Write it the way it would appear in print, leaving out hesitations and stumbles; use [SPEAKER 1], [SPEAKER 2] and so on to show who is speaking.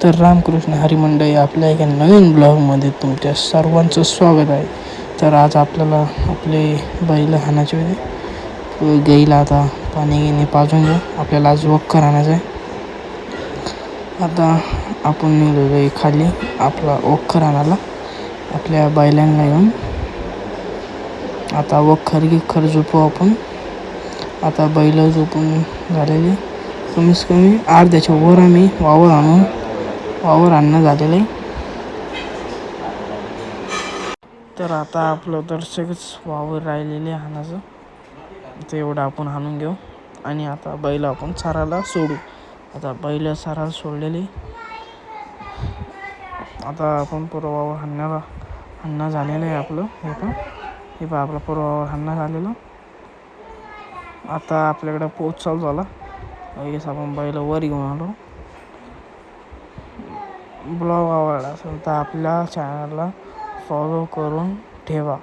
[SPEAKER 1] तर रामकृष्ण हरी मंडळी, आपल्या एका नवीन ब्लॉगमध्ये तुमच्या सर्वांचं स्वागत आहे. तर आज आपल्याला आपले बैल हाणायचे होते. गाईला आता पाणी गिनी पाजून घेऊ. आपल्याला आज वखर आणायचं आहे. आता आपण निघलेलो आहे खाली आपला वखर आणायला आपल्या बैलांना घेऊन. आता वखर झोपू आपण. आता बैल झोपून झालेली कमीत कमी अर्ध्याच्या वर आम्ही वावर आणणं झालेलं आहे. तर आता आपलं तर सगळंच वावर राहिलेले हाणाचं, तर एवढं आपण हाणून घेऊ आणि आता बैल आपण चारायला सोडू. आता बैल चारायला सोडलेली. आता आपण वावर हाणणं झालेलं आहे आपलं. हे पहा आपला वावर हाणणं झालेलं. आता आपल्याकडं पोच चालू झाला. लगेच आपण बैल वर घेऊन आलो. ब्लॉग आवडला असेल तर आपल्या चॅनलला फॉलो करून ठेवा.